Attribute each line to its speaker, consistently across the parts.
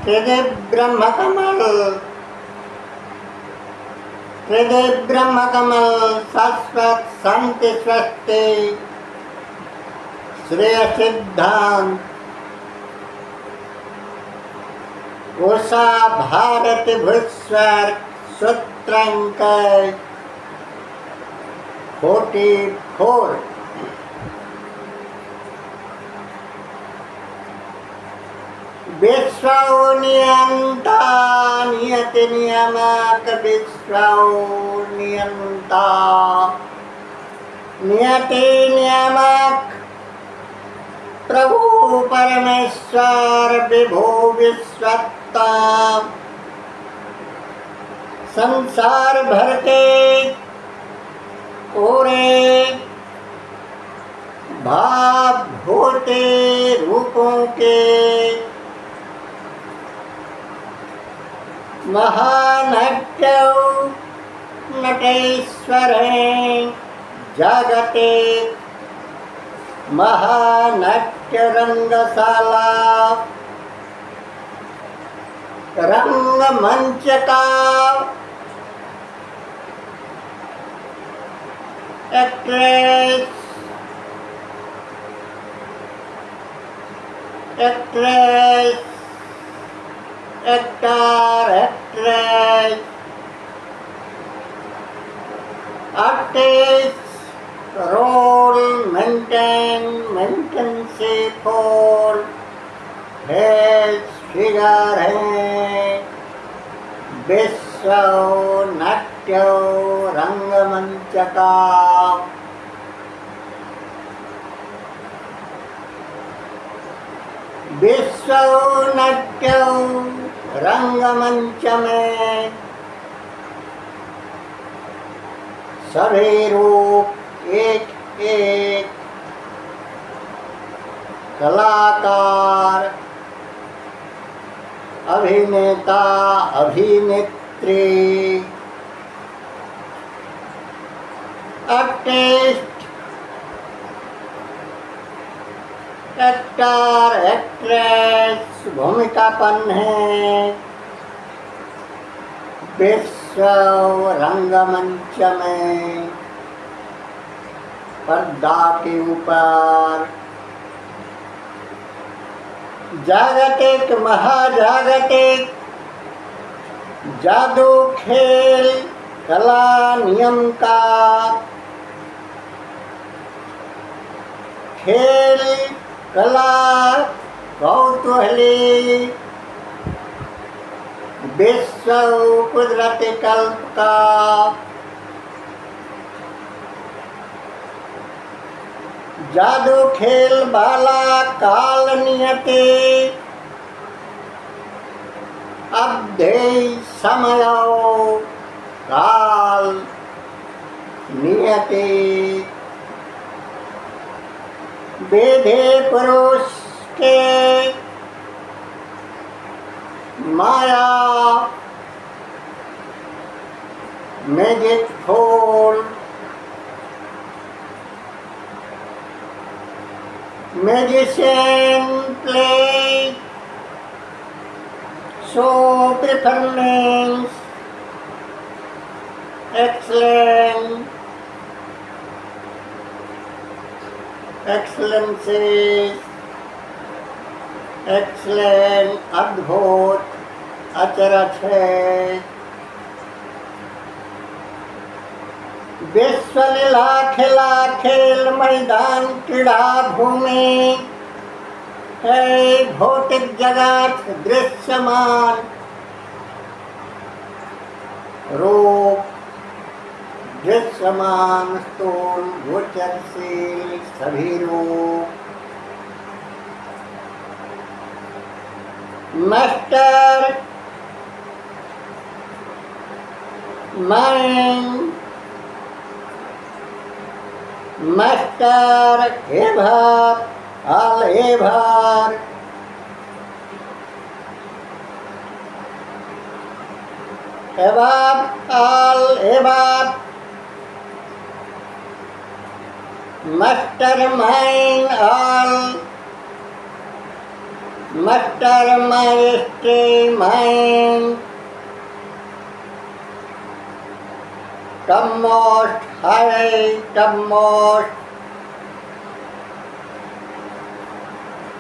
Speaker 1: हृदय ब्रह्म कमल, हृदय ब्रह्म कमल शाश्वत शांति स्वस्ति श्रेय सिद्धांत उषा भारत भूस्वर सूत्रंक 44 विश्व नियंता नियति नियामक विश्व नियंता नियति नियामक प्रभु परमेश्वर विभो विश्वत्ता संसार भर के पूरे भाव भूते रूपों के महानट्य नटेश्वर हैं जगते महानट्य रंगशाला रंगमंच का actress actress actor actress artist role मेंटेनशिप और हेल्थ फिगर है विश्व नाट्य रंगमंच का विश्व नाट्य रंगमंच में सभी रूप एक एक कलाकार अभिनेता अभिनेत्री आर्टिस्ट एक्टर एक्ट्रेस भूमिकापन है विश्व रंगमंच में पर्दा के ऊपर जागतिक महाजागतिक जादू खेल कला नियम का खेल कला कौतूहली विश्व कुदरती कल्प का जादू खेल बाला काल नियति अवधि समय काल नियति वेदे पुरुष के माया मैजिक फूल magician play show performance excellent excellencies excellent अद्भुत अचरज है विश्व लीला खेला खेल मैदान क्रीड़ा भूमि है भौतिक जगत दृश्यमान रूप दृश्यमान स्थूल गोचरशील सभी रूप master mind master ever all ever ever all ever master mind all Master Majesty Mind, topmost high, topmost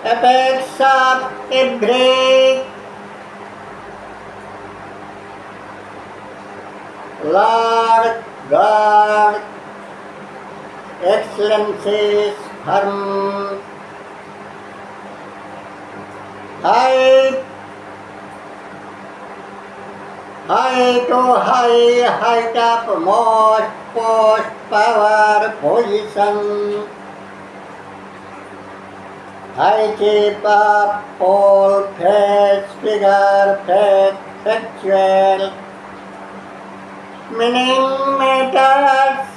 Speaker 1: apex of every Lord God, excellencies from high to high top most post power position, high chief of all face figure fact factual meaning matters,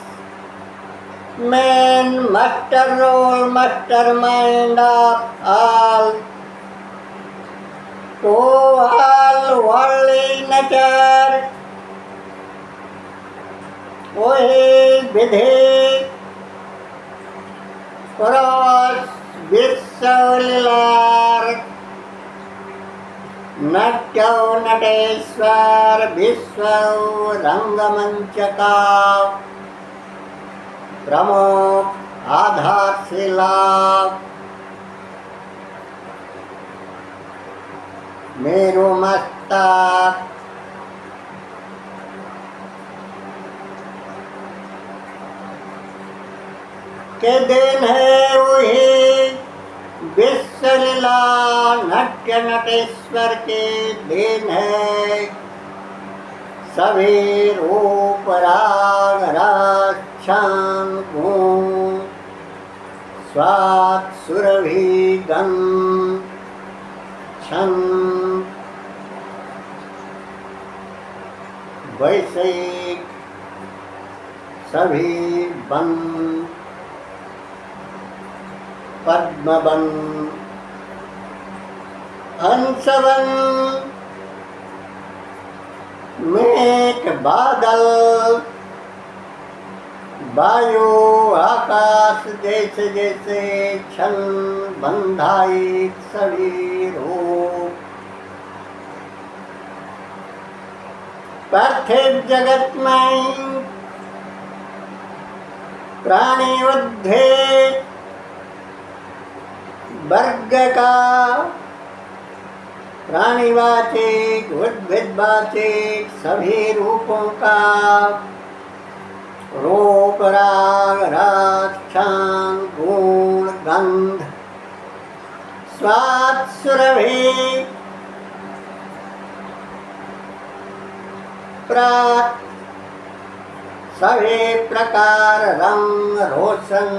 Speaker 1: man master role mastermind of all, to all worldly nature, वही विधि पुरुष विश्वलीलार नट्यो नटेश्वर विश्व रंगमंच का प्रमुख आधारशिला, मेरु मस्तक के दिन है वही विश्वलीला नट्य नटेश्वर के दिन है, सभी रूप राग रस छंद गुण स्वाद सुरभि गंध छंद वैश्विक सभी बंद पद्मवन हंसवन मेघ बादल वायु आकाश जैसे जैसे छंद बंधाई सभी रूप पार्थिव जगत में प्राणी उद्भिद वर्ग का प्राणीवाचिक उद्भिदवाचिक सभी रूपों का रूप राग रस छंद गुण गंध स्वाद सुरभि प्रात सभी प्रकार रंग रोशन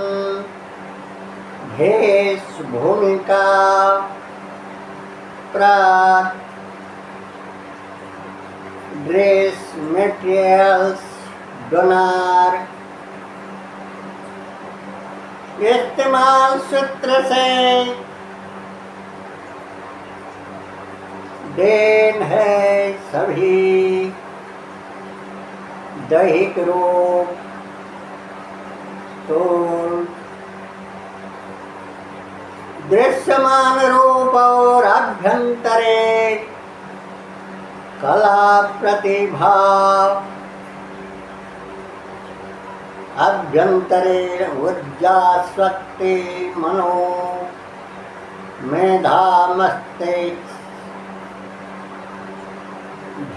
Speaker 1: भेष भूमिका प्रात ड्रेस मटेरियल्स डोनार इस्तेमाल सूत्र से देन है सभी दैहिक रूप तो दृश्यमान रूप और अभ्यंतरे कला प्रतिभा अभ्यंतरे ऊर्जा शक्ति मनो मेधा मस्तिष्क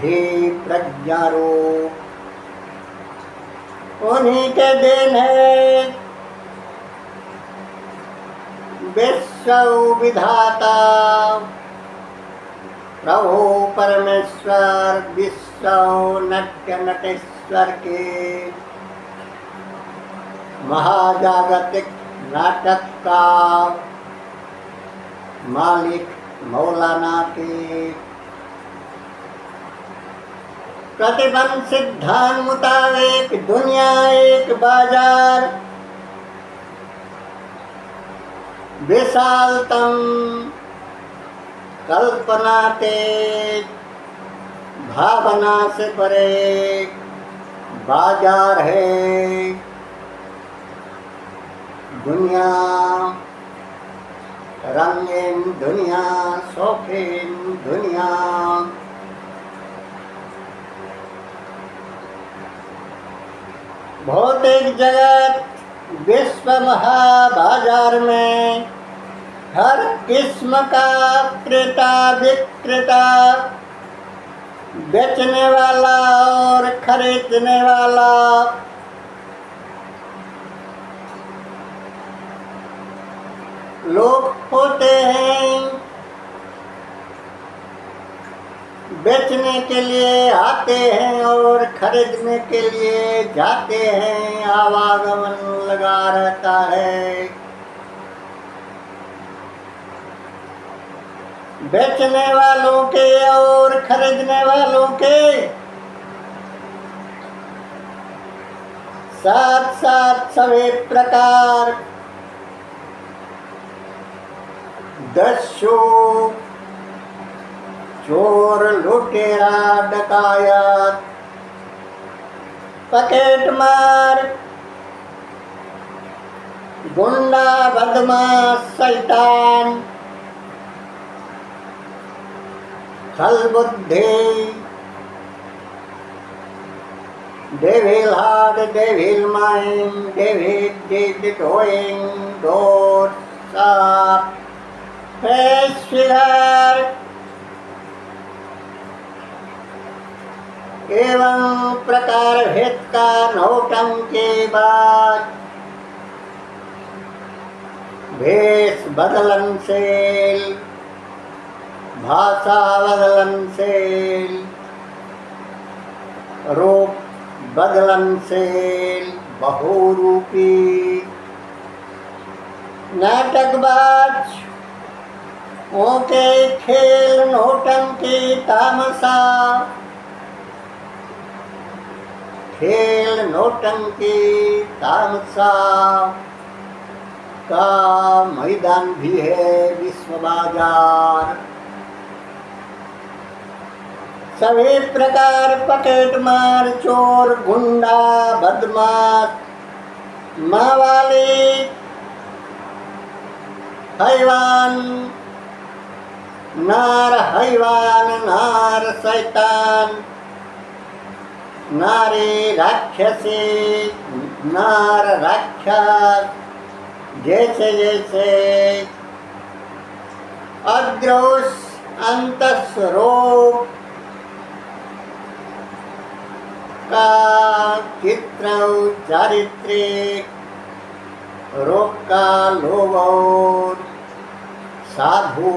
Speaker 1: धी प्रज्ञा रूप उन्हीं के दिन है विश्व विधाता प्रभु परमेश्वर विश्व नट्य नटेश्वर के महाजागतिक नाटक का मालिक मौलाना के प्रतिबंध सिद्धांत मुताबिक दुनिया एक बाजार विशालतम कल्पना के भावना से परे बाजार है। दुनिया रंगीन दुनिया, शौकीन दुनिया। भौतिक जगत विश्व महाबाजार में हर किस्म का क्रेता विक्रेता, बेचने वाला और खरीदने वाला लोग होते हैं। बेचने के लिए आते हैं और खरीदने के लिए जाते हैं, आवागमन लगा रहता है। बेचने वालों के और खरीदने वालों के साथ साथ सभी प्रकार दस्यु, चोर, लुटेरा, डकायत, पकेटमार, गुंडा, बदमाश, शैतान, छलबुद्धि, devil heart, devil mind, devil deed doing, doors, sharp, face figure एवं प्रकार भेद का नौटंकी बात, भेष बदलनशील, भाषा बदलनशील, रूप बदलनशील, बहुरूपी, नाटकबाज, ओके खेल, नौटंकी, तामसा, खेल, नौटंकी, तामसा का मैदान भी है विश्व बाजार। सभी प्रकार पकेटमार, चोर, गुंडा, बदमाश, मावाली, हैवान, नार हैवान, नार शैतान, नारी राक्षसी, नार राक्षस, जैसे जैसे अदृश्य अंतस्वरूप का चित्र, चारित्रिक रूप का लोभ और साधु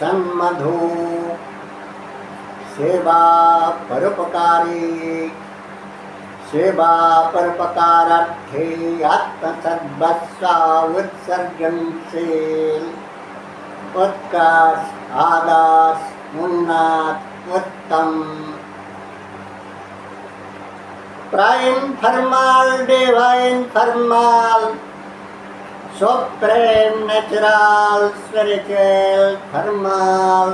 Speaker 1: सन्मधु, सेवा परोपकारी, सेवा परोपकारार्थे आत्मसद्वत्सा उत्सर्जनशील, उत्कर्ष, आदर्श, उन्नत, उत्तम, prime formal, divine formal, supreme, natural, spiritual, formal,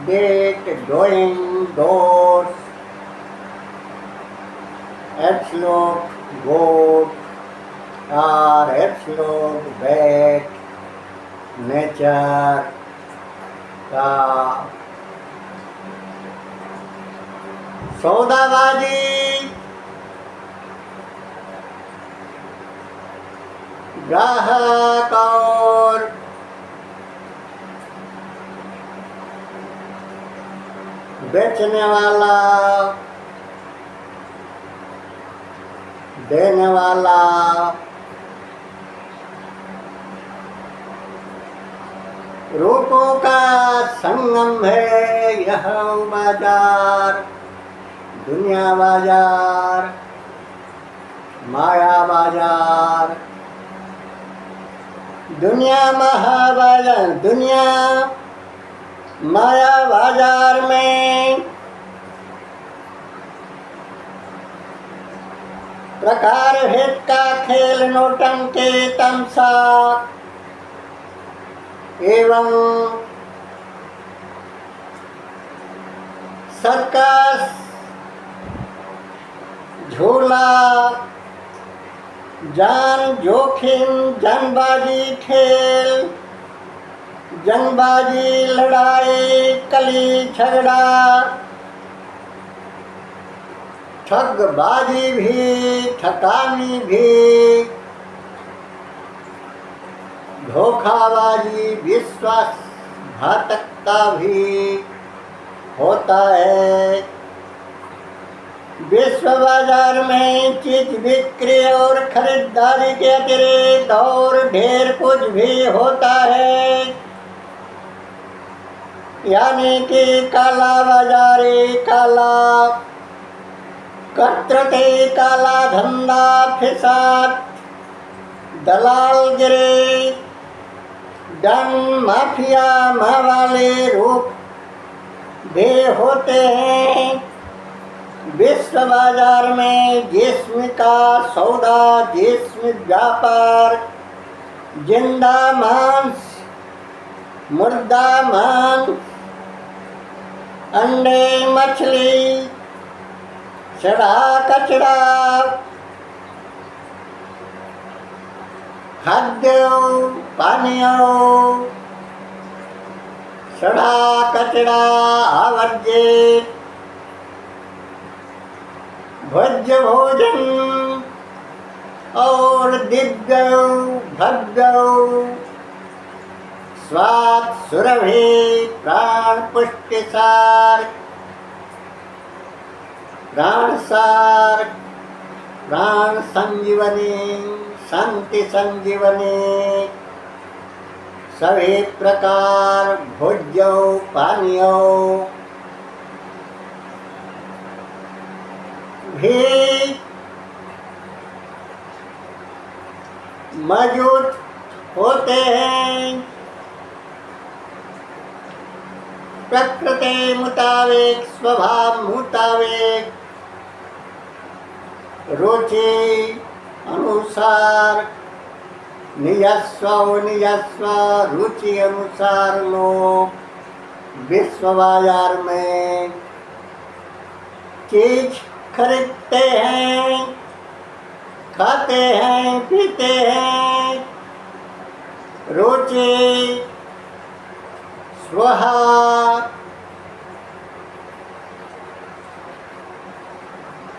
Speaker 1: date, doing, doors, absolute, good और एब्सोल्यूट बैड, नेचर का सौदाबाजी, ग्राहक और बेचने वाला, देने वाला, रूपों का संगम है यह बाजार, दुनिया बाजार, माया बाजार, दुनिया महाबाजार। दुनिया माया बाजार में प्रकार भेद का खेल, नौटंकी, तमसा एवं सर्कस, झूला, जान जोखिम जनबाजी खेल, जंगबाजी लड़ाई कली झगड़ा, ठगबाजी भी ठकानी भी, धोखाबाजी विश्वासघातकता भी होता है। विश्व बाजार में चीज बिक्री और खरीदारी के अतिरिक्त और ढेर कुछ भी होता है, यानी कि काला बाजारी, काला कतरती, काला धंधा, फिसाद, दलालगिरी, डन, माफिया, मावाले रूप भी होते हैं। विश्व बाजार में जिस्म का सौदा, जिस्म व्यापार, जिंदा मांस, मुर्दा मांस, अंडे, मछली, सड़ा कचड़ा, खाद्य पानीय, सड़ा कचड़ा, आवर्जित भोज्य भोजन और दिव्य भव्य स्वाद सुरभि प्राण पुष्टिसार, प्राणसार, प्राण संजीवनी, शांति संजीवनी, सभी प्रकार भोज्य पानीय भी मौजूद होते हैं। प्रकृति मुताबिक, स्वभाव मुताबिक, रुचि अनुसार, निजस्व रुचि अनुसार लोग विश्व बाजार में चीज खरीदते हैं, खाते हैं, पीते हैं। रुचि, स्वभाव,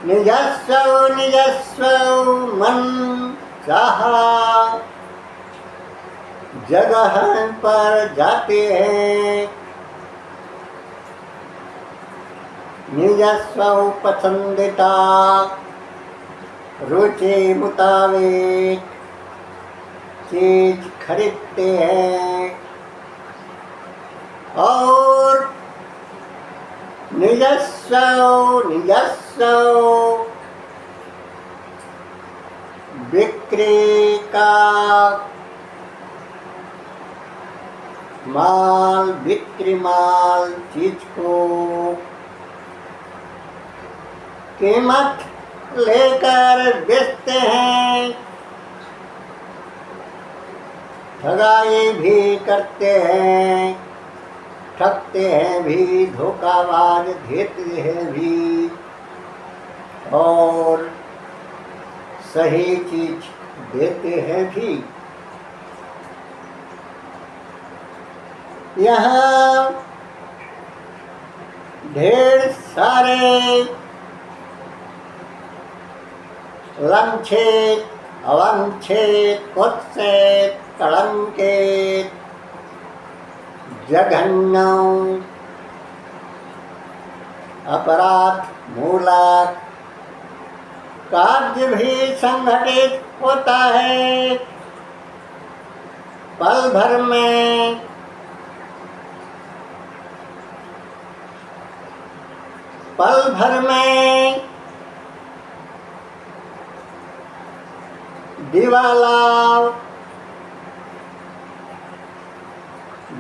Speaker 1: निजस्व मन चाहा जगह पर जाते हैं। निजस्व पसंदीदा रुचि मुताबिक चीज खरीदते हैं और निजस्व बिक्री का माल, बिक्री माल चीज को कीमत लेकर बेचते हैं, ठगाई भी करते हैं, ठगते हैं भी, धोखाबाज देते हैं भी और सही चीज देते हैं भी। यहाँ ढेर सारे लंछित, अवंछित, कुत्सित, कलंकित, जघन्य, अपराध मूलक कार्य भी संघटित होता है। पल भर में दिवाला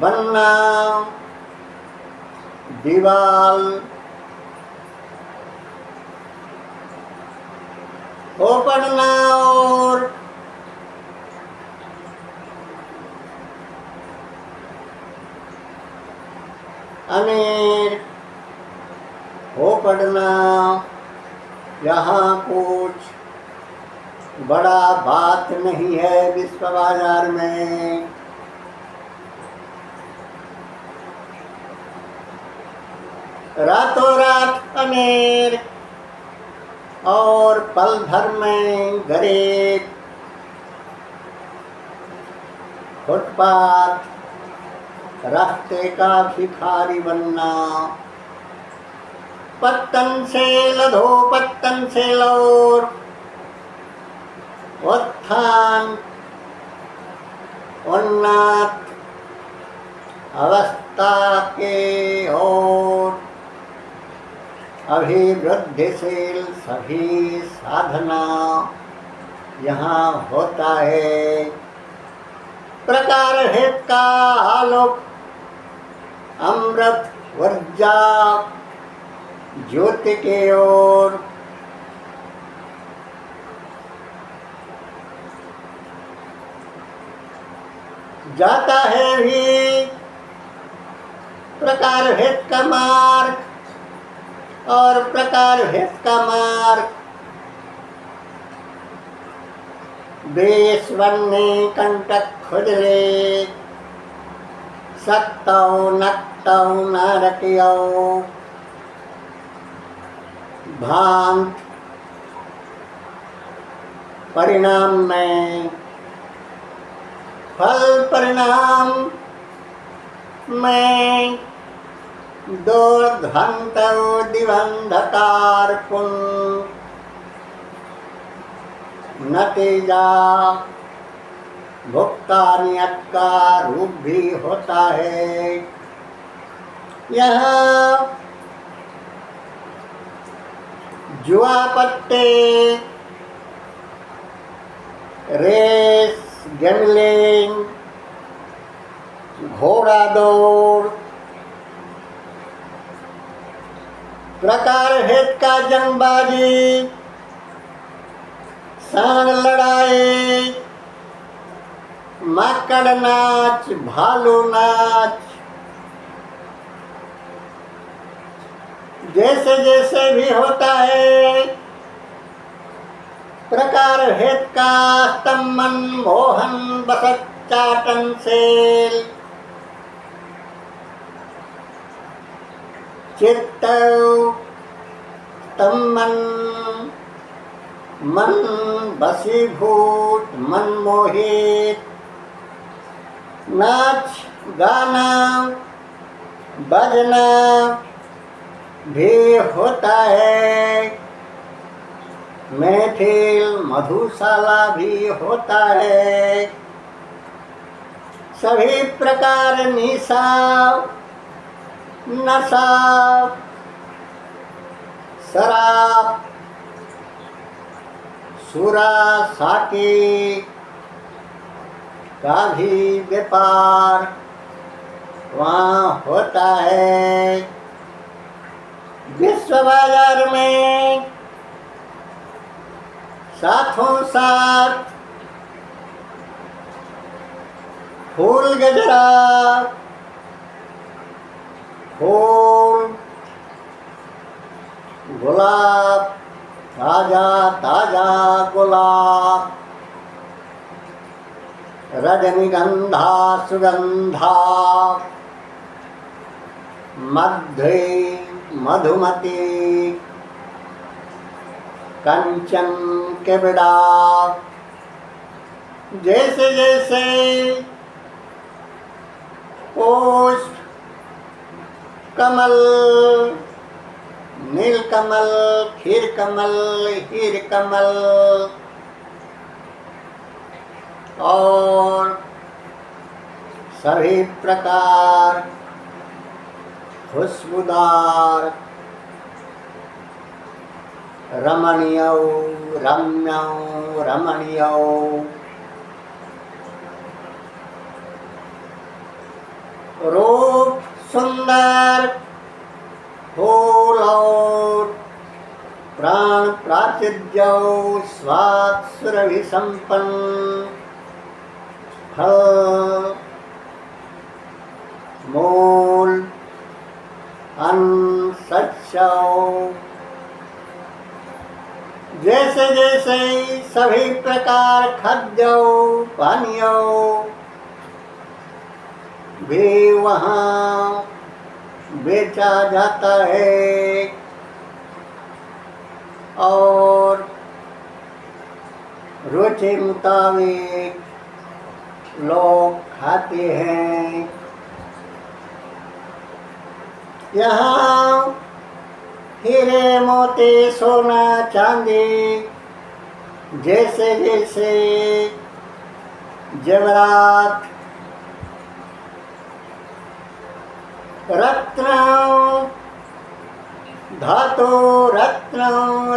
Speaker 1: बनना, दीवाल हो पड़ना और अमीर हो पड़ना। यहाँ कुछ बड़ा बात नहीं है विश्व बाजार में। रातों रात अनेर और पल भर में गरीब, फुटपाथ रास्ते का भिखारी बनना, पत्तन से लधो पत्तन से लौर, उत्थान उन्नत अवस्था के ओर अभिवृद्धिशील सभी साधना यहाँ होता है। प्रकार हेत का आलोक अमृत ऊर्जा ज्योति के ओर जाता है भी। प्रकार हेत का मार्ग और प्रकार हेत का मार्ग देश बनने कंटक खुजले, सकतौ नक्तौ न रखियो, भांत परिणाम में फल परिणाम में दोर्ध्वन्तौ दिवंधकार पुण्य नतीजा भुक्ता नियत का रूप भी होता है। यहाँ जुआ पत्ते, रेस, गैम्बलिंग, घोड़ा दौड़, प्रकार हेत का जंगबाजी, सांड लड़ाई, माकड़ नाच, भालू नाच, जैसे जैसे भी होता है। प्रकार हेत का स्तम्भन मोहन बसत चाटन सेल, चित्त स्तम्भन मन बसीभूत मन मोहित, नाच गाना बजना भी होता है। महफिल मधुशाला भी होता है। सभी प्रकार निशा नशा शराब सुरा साकी का भी व्यापार वहाँ होता है। विश्व बाजार में साथों साथ फूल गजरा, फूल गुलाब, ताजा ताजा गुलाब, रजनीगंधा सुगंधा, मध्य मधुमती, कंचन केवड़ा, जैसे जैसे पुष्प कमल, नीलकमल, क्षीरकमल, हीरकमल और सभी प्रकार खुशबूदार रमणीय रम्य रमणीय रूप सुंदर फूल और प्राण प्राचुर्य स्वाद सुरभि संपन्न फल मूल अन्न शस्य जैसे जैसे सभी प्रकार खाद्य पानीय भी वहाँ बेचा जाता है और रुचि मुताबिक लोग खाते हैं। यहाँ हीरे मोती सोना चांदी जैसे जैसे जेवरात रत्न धातु रत्न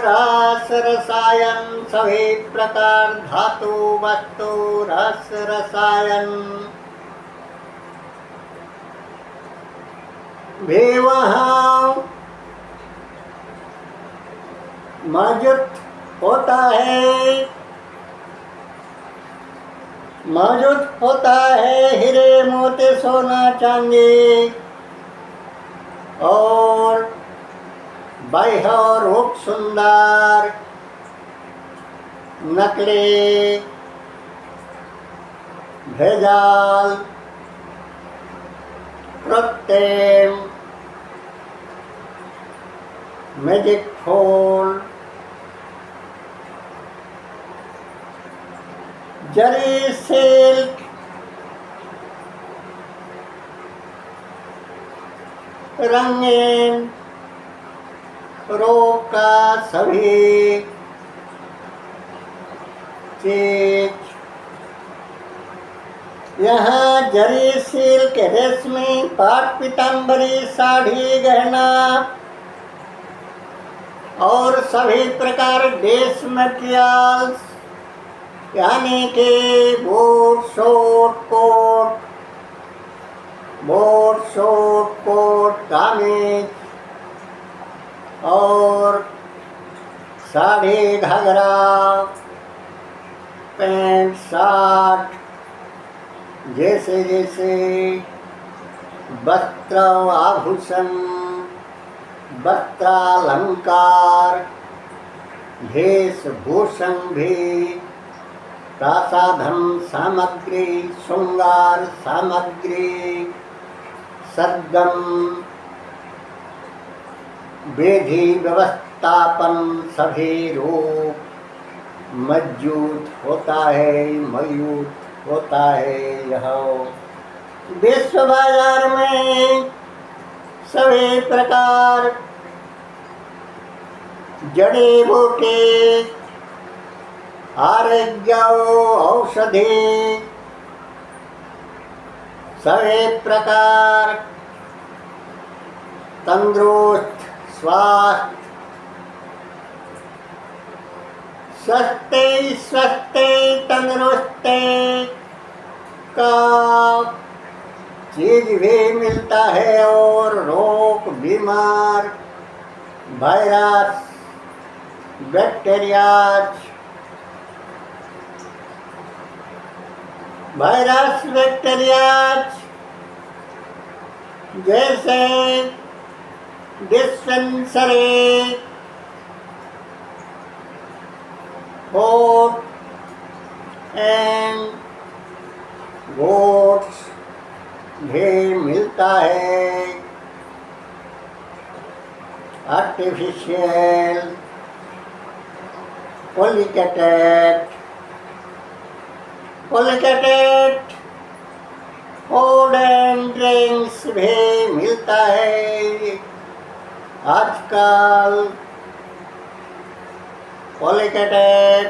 Speaker 1: रास रसायन सभी प्रकार धातु वस्तु रस रसायन भी वहाँ मौजूद होता है। मौजूद होता है हीरे मोती सोना चांदी और बाह्य रूप सुंदर नकली भेजाल कृत्रिम मैजिक फूल जरी सिल्क रंगीन रूप का सभी चीज यहाँ जरी सिल्क रेशमी पाट पीताम्बरी साड़ी गहना और सभी प्रकार ड्रेस मटेरियल्स यानी कि बूट शूट कोट कामीज और साड़ी घाघरा पैंट शर्ट जैसे जैसे वस्त्र आभूषण वस्त्रालंकार वेशभूषण भी प्रसाधन सामग्री श्रृंगार सामग्री सरगम विधि व्यवस्थापन सभी रूप मौजूद होता है। यह विश्व बाजार में सभी प्रकार जड़ी बूटी आरोग्य औषधि सभी प्रकार तंदुरुस्त स्वास्थ्य सस्ते तंदुरुस्ती का चीज भी मिलता है और रोग बीमार वायरस बैक्टीरिया जैसे डिस्पेंसरी फूड एंड गोट्स भी मिलता है। आर्टिफिशियल पॉलिकेटेड फूड एंड ड्रिंक्स भी मिलता है। आजकल पॉलिकेटेड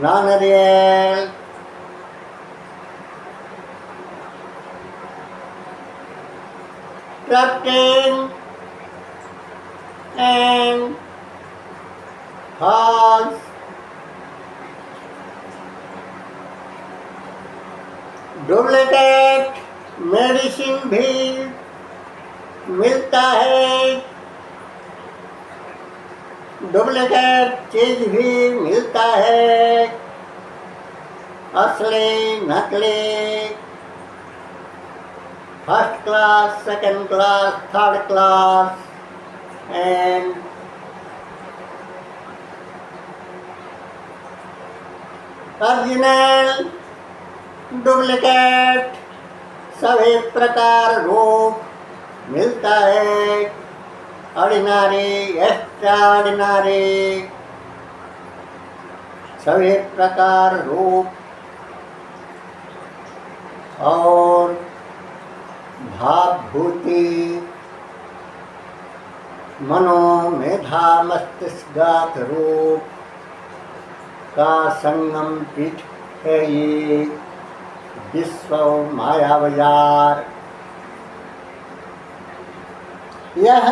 Speaker 1: non real crafting and false duplicate medicine भी मिलता है। डुप्लीकेट चीज भी मिलता है। असली नकली first class second class third class and original, duplicate सभी प्रकार रूप मिलता है। ऑर्डिनरी, एक्स्ट्रा ऑर्डिनरी सभी प्रकार रूप और भावभूति मनो मेधा मस्तिष्कगत रूप का संगम पीठ है ये विश्व माया बाजार। यह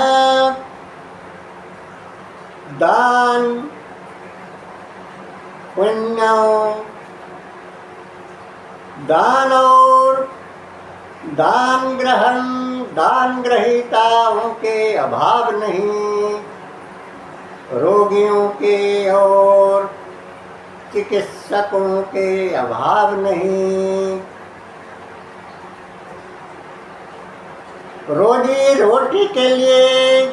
Speaker 1: दान पुण्य, दान और दान ग्रहण, दान ग्रहीताओं के अभाव नहीं, रोगियों के और चिकित्सकों के अभाव नहीं। रोजी रोटी के लिए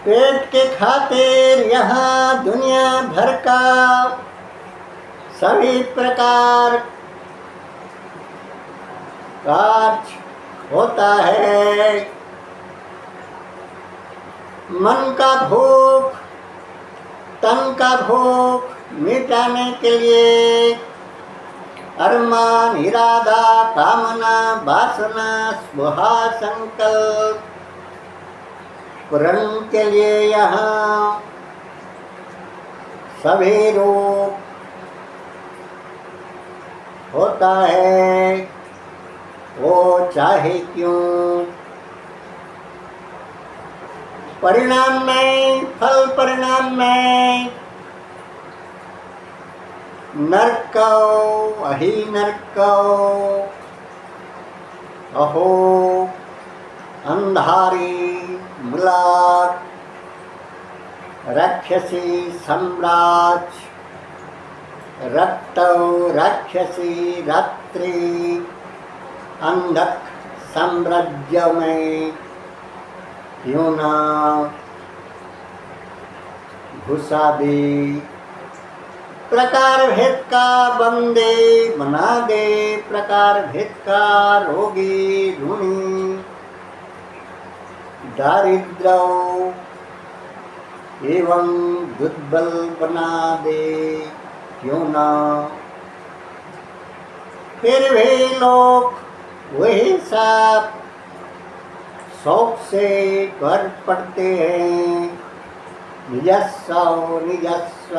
Speaker 1: पेट के खातिर यहाँ दुनिया भर का सभी प्रकार कार्य होता है। मन का भूख, तन का भूख मिटाने के लिए अरमान, इरादा, कामना, वासना, स्वहा संकल्प पूर्ण के लिए यहाँ सभी रूप होता है। वो चाहे क्यों, परिणाम में, फल परिणाम में नरको अहि नरको अहो अंधारी मुलाक राक्षसी सम्राज रक्तौ राक्षसी रात्रि अंधक साम्राज्य में क्यों ना घुसा दे, प्रकार भेद का बंदे बना दे, प्रकार भेद का रोगी ढूंढी दारिद्र एवं दुर्बल बना दे क्यों ना। फिर भी लोग वही सब शौक से कर पड़ते हैं, निजस्व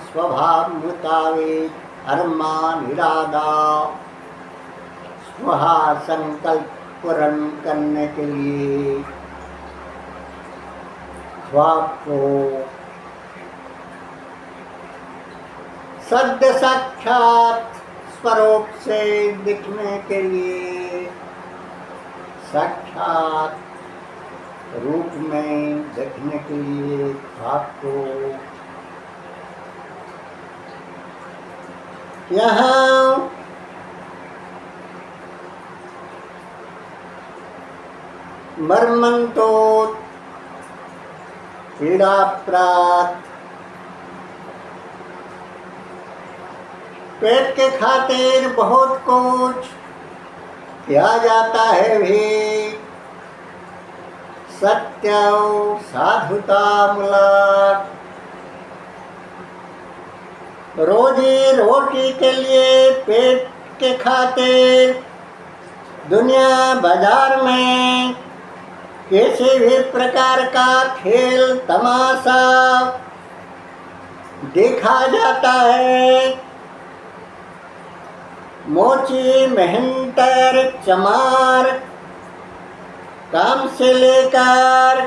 Speaker 1: स्वभाव मुताबिक अरमान, इरादा, स्वहा संकल्प पूर्ण करने के लिए ख्वाब को सद्य साक्षात स्वरूप से दिखने के लिए, साक्षात रूप में देखने के लिए ख्वाब को यहाँ मर्मंतो पीड़ा प्राप्त पेट के खातिर बहुत कुछ किया जाता है भी, सत्य साधुता मुलाक रोजी रोटी के लिए पेट के खातिर दुनिया बाजार में किसी भी प्रकार का खेल तमाशा देखा जाता है। मोची मेहनतर चमार काम से लेकर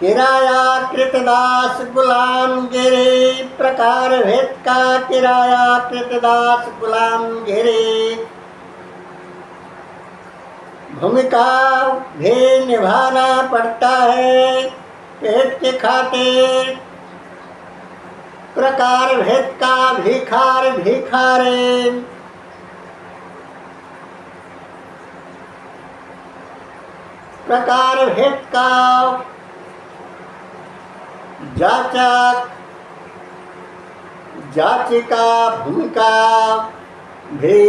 Speaker 1: किराया कृतदास गुलामगिरी, प्रकार भेद का किराया कृतदास गुलामगिरी भूमिका भी निभाना पड़ता है पेट के खातिर। प्रकार भेद का भिखार भिखारी प्रकार भेद का जाचक जाचिका भूमिका भी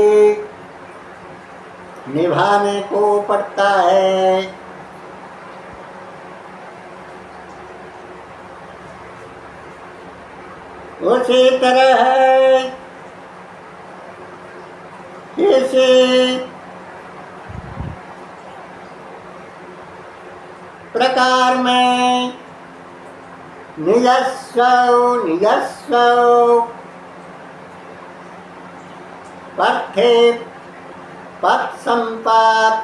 Speaker 1: निभाने को पड़ता है। उसी तरह किसी प्रकार में निजस्व पथे पथ संपात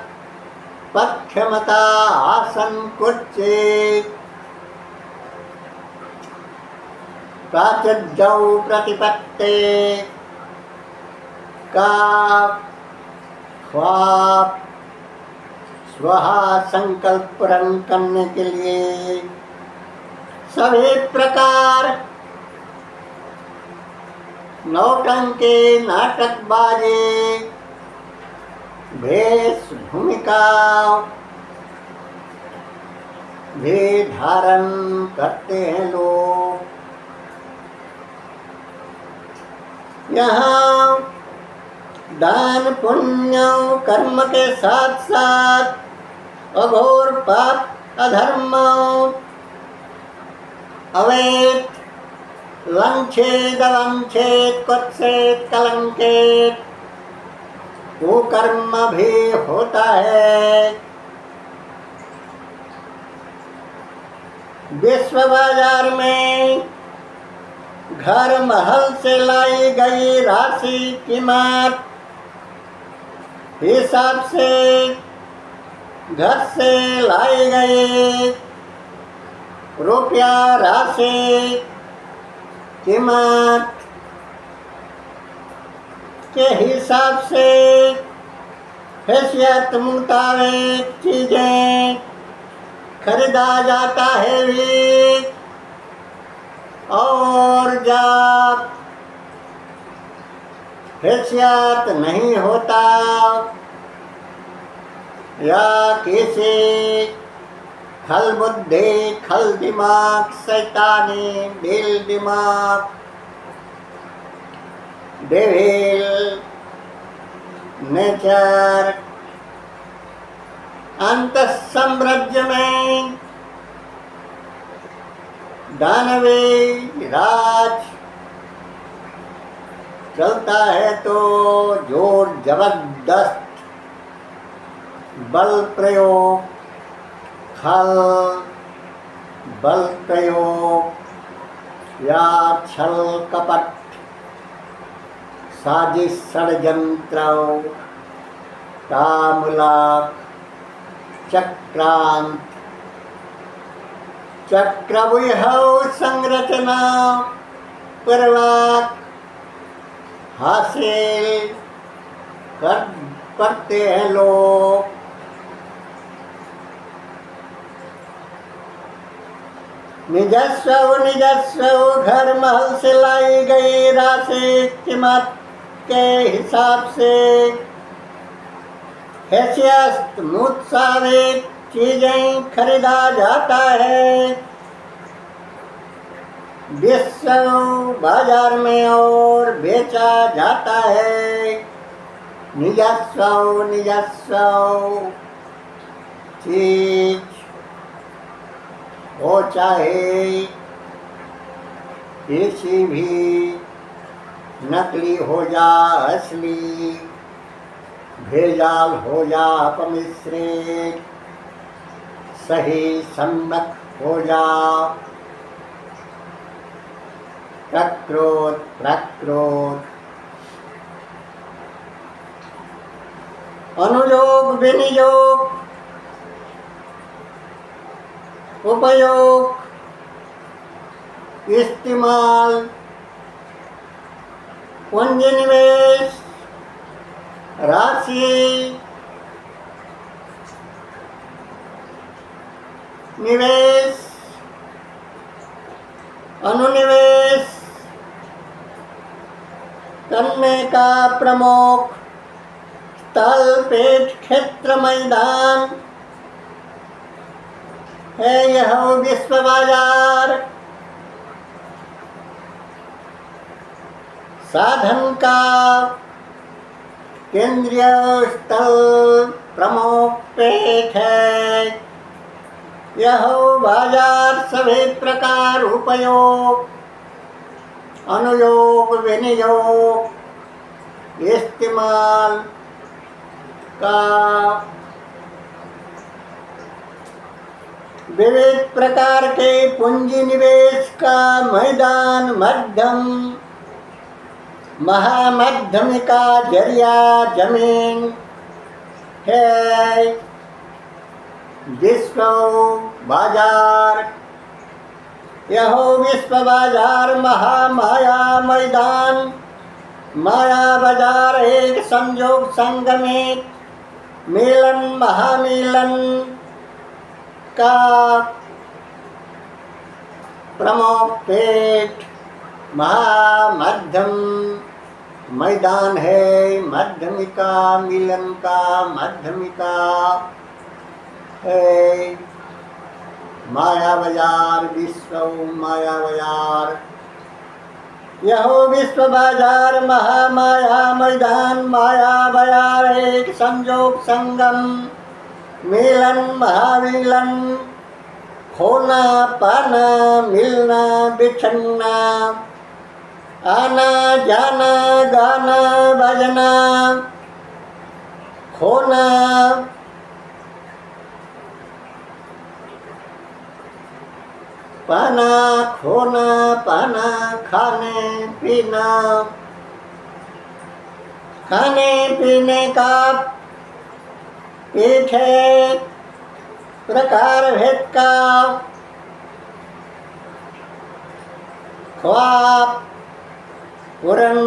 Speaker 1: पथ्यमता आसन कुर्चे प्राचुर्यौ प्रतिपत्ते का ख्वाब स्वहा संकल्प पूर्ण करने के लिए सभी प्रकार नौटंकी नाटकबाजी भेष भूमिका भी धारण करते हैं लोग। यहाँ दान पुण्य कर्म के साथ साथ अघोर पाप अधर्म अवैध लंछेद वंछेद कुत्सित कलंकित कुकर्म भी होता है। विश्व बाजार में घर महल से लाई गई राशि कीमत हिसाब से घर से लाई गई रुपया राशि कीमत के हिसाब से हैसियत मुताबिक चीजें खरीदा जाता है भी। और जब हैसियत नहीं होता या किसी खल बुद्धि खल दिमाग शैतानी दिल दिमाग डेविल नेचर अंत साम्राज्य में दानवी राज चलता है तो जोर जबरदस्त बल प्रयोग खल बल प्रयोग या छल कपट साजिश षड्यंत्र तामूलक चक्रांत चक्रव्यूह संरचना पूर्वक हासिल करते हैं लोग। निजस्व घर महल से लाई गई राशि कीमत के हिसाब से हैसियत मुताबिक चीजें खरीदा जाता है विश्व बाजार में और बेचा जाता है। निजस्व चीज वो चाहे किसी भी नकली हो जा असली भेजाल हो जा अपमिश्रित सही सम्मत हो जा प्रक्रोध अनुयोग विनियोग उपयोग इस्तेमाल पूंजी निवेश राशि निवेश अनुनिवेश करने का प्रमुख स्थल पेट क्षेत्र मैदान है यह विश्व बाजार। साधन का केंद्रीय स्थल प्रमुख पेट है। यह बाजार सभी प्रकार उपयोग, अनुयोग, विनियोग, इस्तेमाल का विविध प्रकार के पूंजी निवेश का मैदान, मध्यम महामध्यमिका जरिया जमीन है। विश्व बाजार, यह विश्व बाजार महामाया मैदान, माया बाजार एक संयोग संगमित मिलन, महामिलन का प्रमुख पेट, महामध्यम मैदान है। मध्यमिका मिलन का मध्यमिका है। माया बाजार, विश्व माया बाजार, यह विश्व बाजार महामाया मैदान, माया बाजार एक संयोग संगम मिलन, महामिलन, खोना पाना, मिलना बिछड़ना, आना जाना, गाना बजना, खोना पाना, खोना पाना, खाने पीना, खाने पीने का पेट है। प्रकार भेद का ख्वाब पूरन,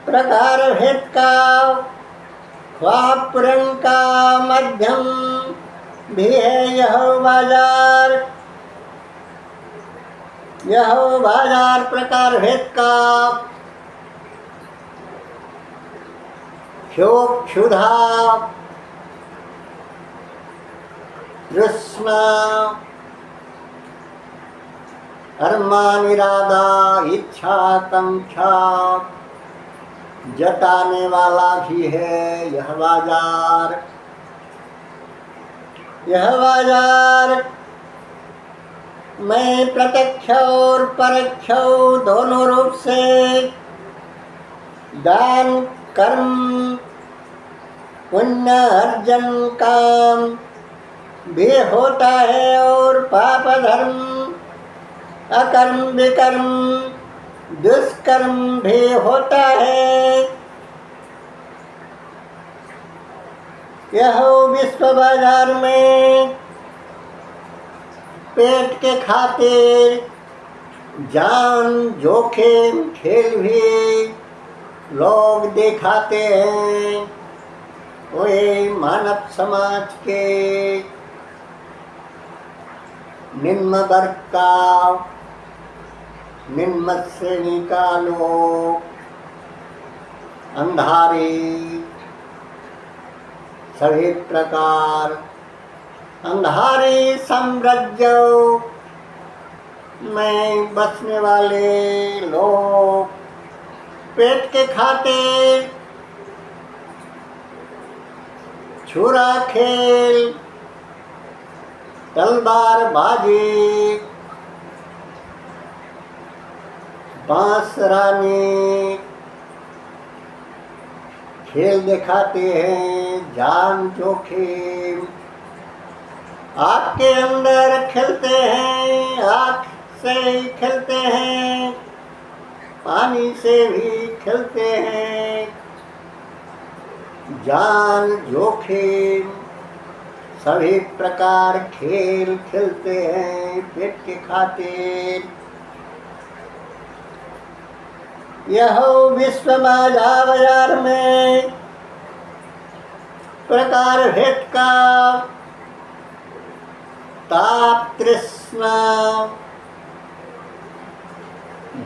Speaker 1: प्रकार भेद का ख्वाब पूरन का मध्यम भी है। यह बाजार प्रकार भेद का क्षोभ, क्षुधा, तृष्णा, अरमान, इरादा, इच्छा, आकांक्षा जताने वाला भी है। यह बाजार में प्रत्यक्ष और परोक्ष दोनों रूप से दान, कर्म, पुण्य अर्जन काम भी होता है और पाप धर्म, अकर्म विकर्म, दुष्कर्म भी होता है। यह विश्व बाजार में पेट के खातिर जान जोखिम खेल भी लोग दिखाते हैं। वे मानव समाज के निम्न वर्ग का, निम्न श्रेणी का लोग, अंधारी सभी प्रकार अंधारी साम्राज्य में बसने वाले लोग पेट के खातिर छुरा खेल, तलवार बाजी, बांस रानी खेल दिखाते हैं। जान जोखिम आग के अंदर खेलते हैं, आग से खेलते हैं, पानी से भी खेलते हैं। जान जोखिम सभी प्रकार खेल खेलते हैं पेट के खातिर। यह विश्व बाजार में प्रकार भेद का ताप, तृष्णा,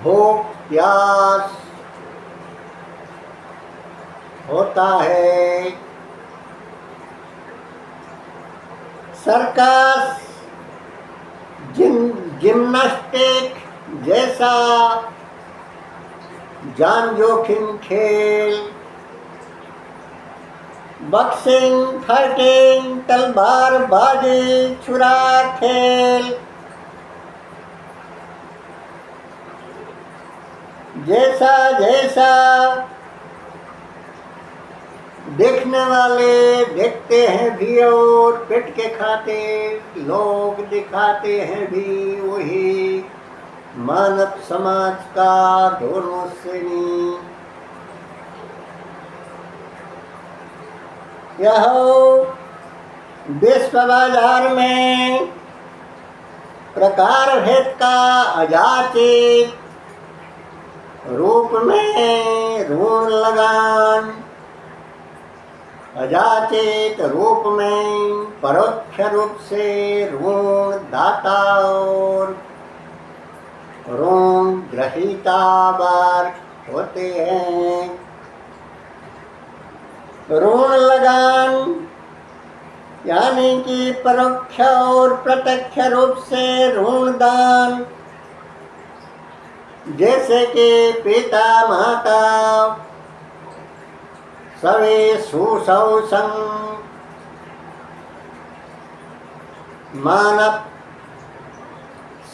Speaker 1: भूख, प्यास होता है। सर्कस, जिम्नास्टिक जैसा जान जोखिम खेल, बॉक्सिंग, फाइटिंग, तलवार बाजी, छुरा खेल, जैसा जैसा देखने वाले देखते हैं भी और पिट के खाते लोग दिखाते हैं भी, वही मानव समाज का दोनों श्रेणी। यह विश्व बाजार में प्रकार भेद का अजाचित रूप में ऋण लगान, अजाचित रूप में परोक्ष रूप से ऋण दाता और ऋण ग्रहीता वर्ग होते हैं। ऋण लगान यानी कि परोक्ष और प्रत्यक्ष रूप से ऋण दान, जैसे कि पिता माता सभी सुसंग मानव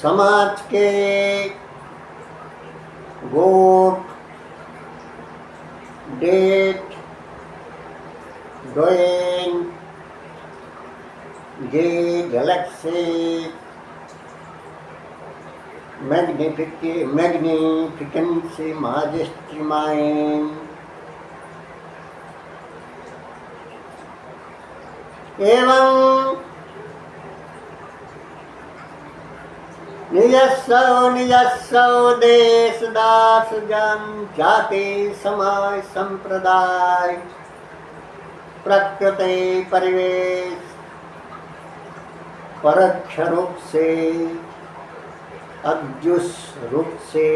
Speaker 1: समाज के गोट, डेट, डोइन, गे, गैलेक्सी, मैग्निफिकेंसी, माजेस्टी, माइंड, एवं निजस्व देश दास जन जाति समाज संप्रदाय प्रकृति परिवेश परोक्ष रूप से अज्जुष रूप से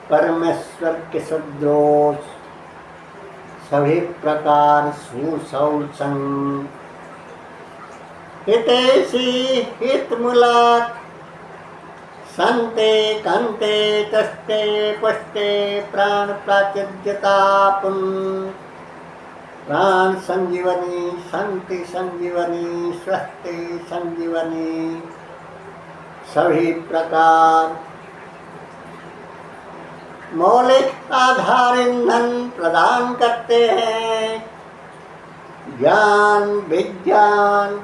Speaker 1: परमेश्वर के सदोष सभी प्रकार सुसंग हितैषी हितमूलक संते कंते तस्ते पस्ते प्राण प्राचिद्यता प्राण संजीवनी संति संजीवनी स्वस्ति संजीवनी सभी प्रकार मौलिक आधार ईंधन प्रदान करते हैं। ज्ञान विज्ञान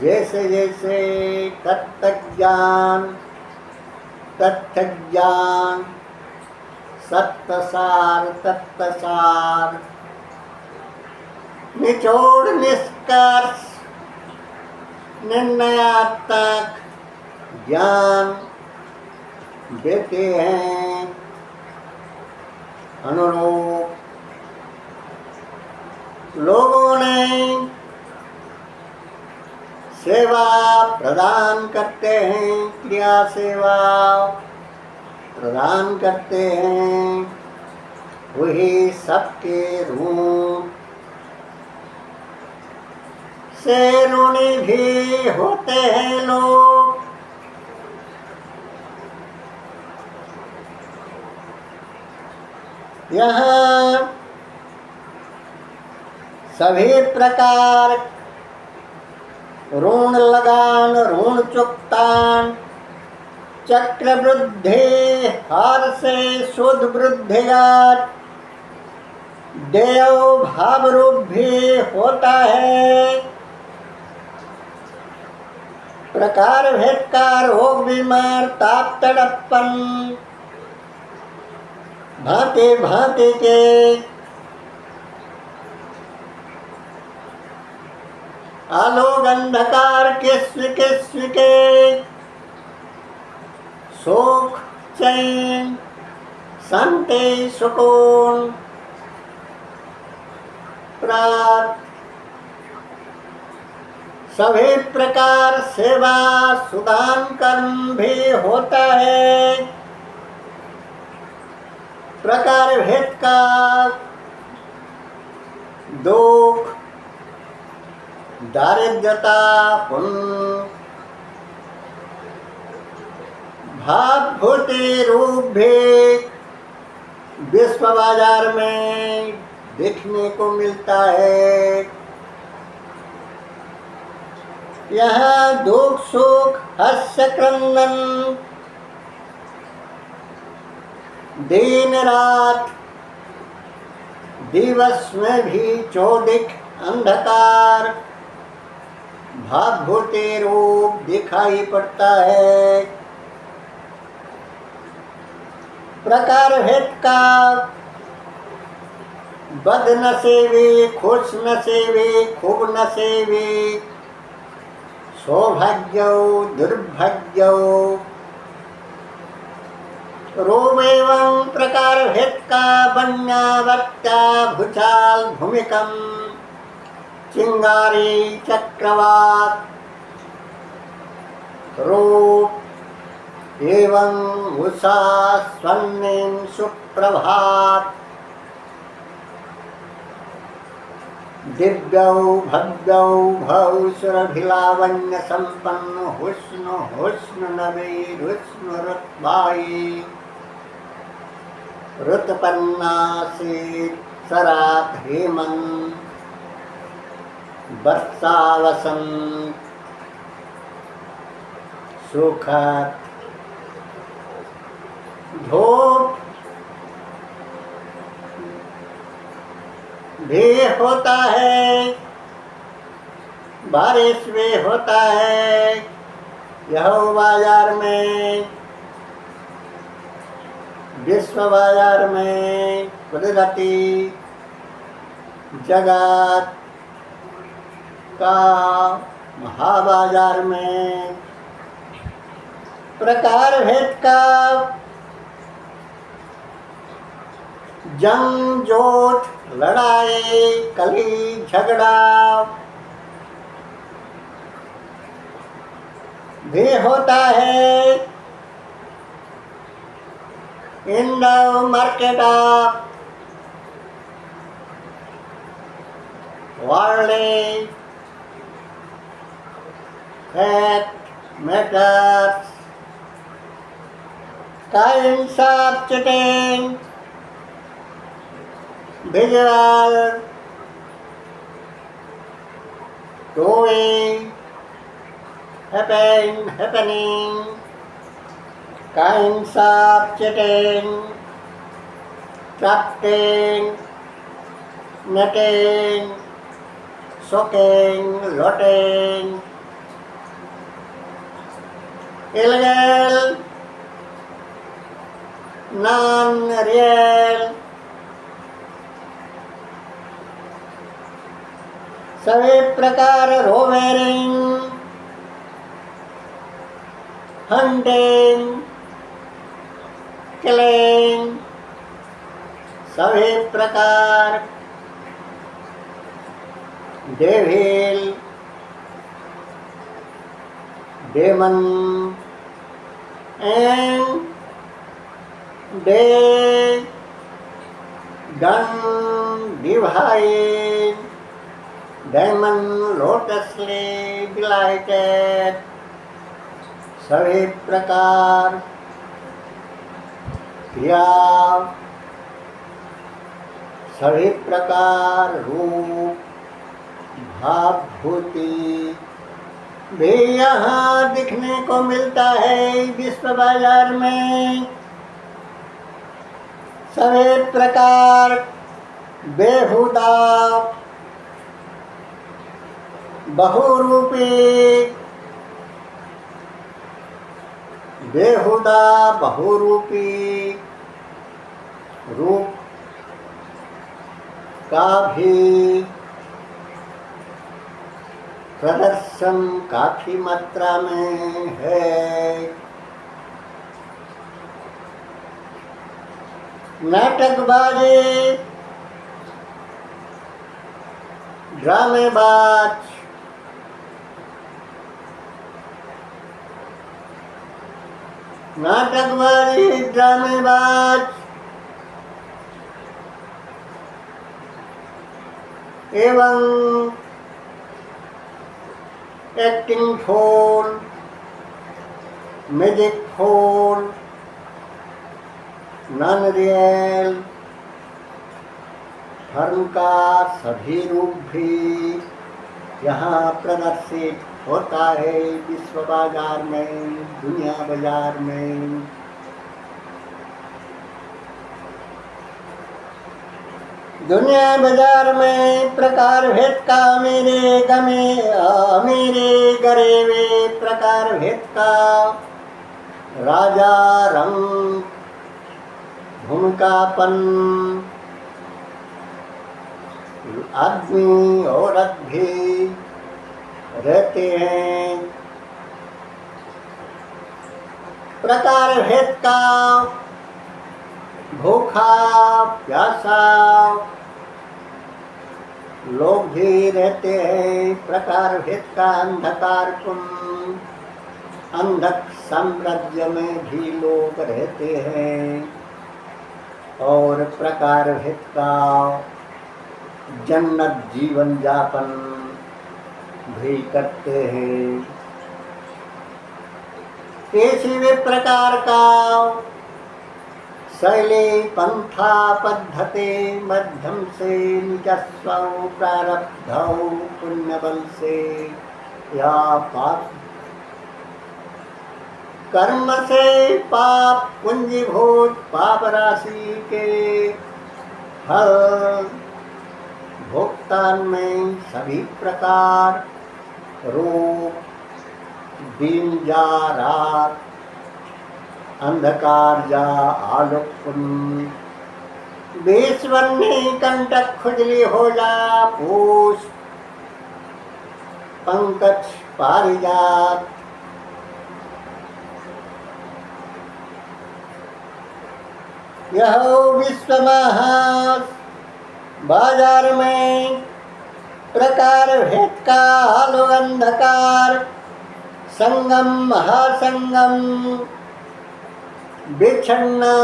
Speaker 1: जैसे जैसे तत्व ज्ञान, तथ्य ज्ञान, सत्सार, तत्सार, निचोड़ निष्कर्ष निर्णयात्मक ज्ञान देते हैं। अनुरूप लोगों ने सेवा प्रदान करते हैं, क्रिया सेवा प्रदान करते हैं, वही सबके ऋण से ऋणी भी होते हैं लोग। यहाँ सभी प्रकार ऋण लगान, ऋण चुक्तान, चक्रवृद्धि, हार से शुद्ध वृद्धिगत देव भाव रूप भी होता है। प्रकार भेद का रोग बीमार ताप तड़पन भांति भांति के आलोक अंधकार किस्म के सुख चैन शांति सुकून प्राप्त सभी प्रकार सेवा सुदान कर्म भी होता है। प्रकार भेद का दुख दारिद्रता पुण्य भाव भूति रूप भी विश्व बाजार में देखने को मिलता है। यह दुख सुख हास्य क्रंदन दिन रात दिवस में भी चौदिक अंधकार भावभूति रूप दिखाई पड़ता है। प्रकार भेद का बद नसीबी खुश नसीबी खूब नसीबी सौभाग्य दुर्भाग्य रूप एवं प्रकार भेद का बन्यावर्त्या भूचाल भूमिकंप चिंगारी चक्रवात रूप एवं उषा स्वर्णिम सुप्रभात दिव्यौ भव्यौ भौ सुरभिलावण्य संपन्न हुस्न हुस्न नवीर हुस्न रुतबाई रुतपन्नासी सरात हेमंत वर्षा वसंत सुखद धूप भी होता है बारिश भी होता है। यह बाजार में विश्व बाजार में कुदरती जगत का महाबाजार में प्रकार भेद का जंग जोत लड़ाई कली झगड़ा भी होता है। In the market of worldly fact matters kinds of cheating visual doing happening kinds of cheating trusting netting shocking lotting illegal non-real सभी प्रकार रोवेरिंग हंटिंग किलिंग सभी प्रकार डेविल डेमन एंड डे डन डिवाइन डेमन लोटसली डिलाइटेड सभी प्रकार क्रिया सभी प्रकार रूप भावभूति भी यहाँ दिखने को मिलता है विश्व बाजार में। सभी प्रकार बेहुदा बहुरूपी बेहुदा बहुरूपी रूप का भी प्रदर्शन काफी मात्रा में है। नाटकबाजी ड्रामेबाज नाटकबाजी ड्रामेबाज एवं एक्टिंग फोल मैजिक फोर, नॉन रियल धर्म का सभी रूप भी यहाँ प्रदर्शित होता है विश्व बाजार में, दुनिया बाजार में। दुनिया बाजार में प्रकार भेद का मेरे गरे वे प्रकार भेद का राजा रंग भूमिकापन आदमी औरत भी रहते हैं। प्रकार भेद का भूखा प्यासा लोग भी रहते हैं। प्रकार भेद का अंधकार कुंभ अंधक साम्राज्य में भी लोग रहते हैं। और प्रकार भेद का जन्नत जीवन यापन भी करते हैं। किसी भी प्रकार का शैली पंथा पद्धति मध्यम से निजस्व प्रारब्ध पुण्य बल से या पाप कर्म से पाप पूंजीभूत पाप राशि के फल भुगतान में सभी प्रकार रूप दिन जा रात अंधकार जा आलोक बेस्वर्णी कंटक खुजली हो जा पूष पंकज पारिजात यह विश्व महा बाजार में प्रकार भेद का आलो अंधकार संगम महासंगम बिछड़ना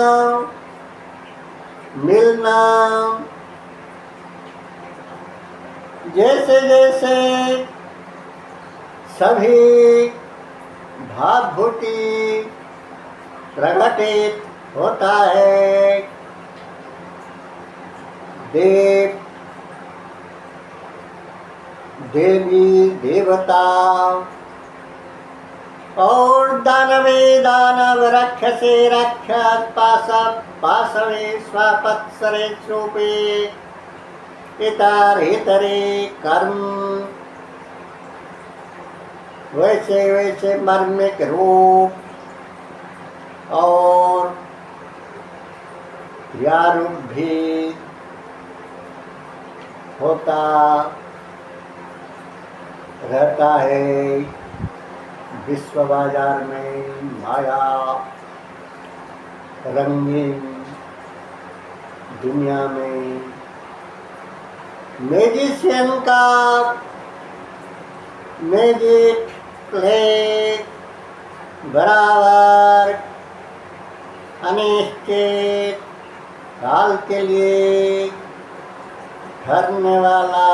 Speaker 1: मिलना जैसे जैसे सभी भावभूति प्रकटित होता है। देव देवी देवता और दानवे दानव राक्षसे राक्षस पाशवे स्वापत्सरे रूपे इतरे कर्म वैसे वैसे मर्मिक रूप और क्रियारूप भी होता रहता है विश्व बाजार में। माया रंगीन दुनिया में मैजिशियन का मैजिक प्ले बराबर अनिश्चित काल के लिए ठहरने वाला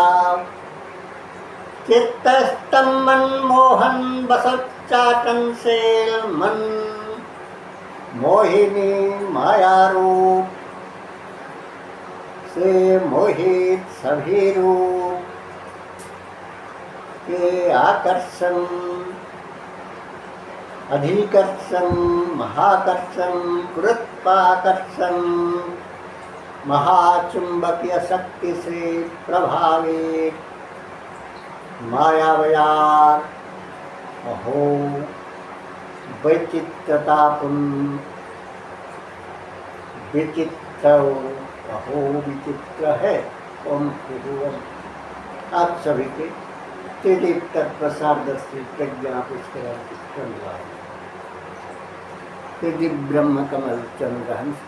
Speaker 1: चित्तस्तंभन मोहन बसोच्चाटनशील मन मोहिनी माया रूप से मोहित सभी रूप के आकर्षण अधिकर्षण महाकर्षण गुरुत्वाकर्षण महाचुंबकीय शक्ति से प्रभावित मायावयार अहो वैचित्रतापूर्ण विचित्र अहो विचित्र है। ओम आप सभी के त्रिदीप तत्प्रसादर्शी प्रज्ञा पुष्कर त्रिदीप ब्रह्म कमल चंद्र हंस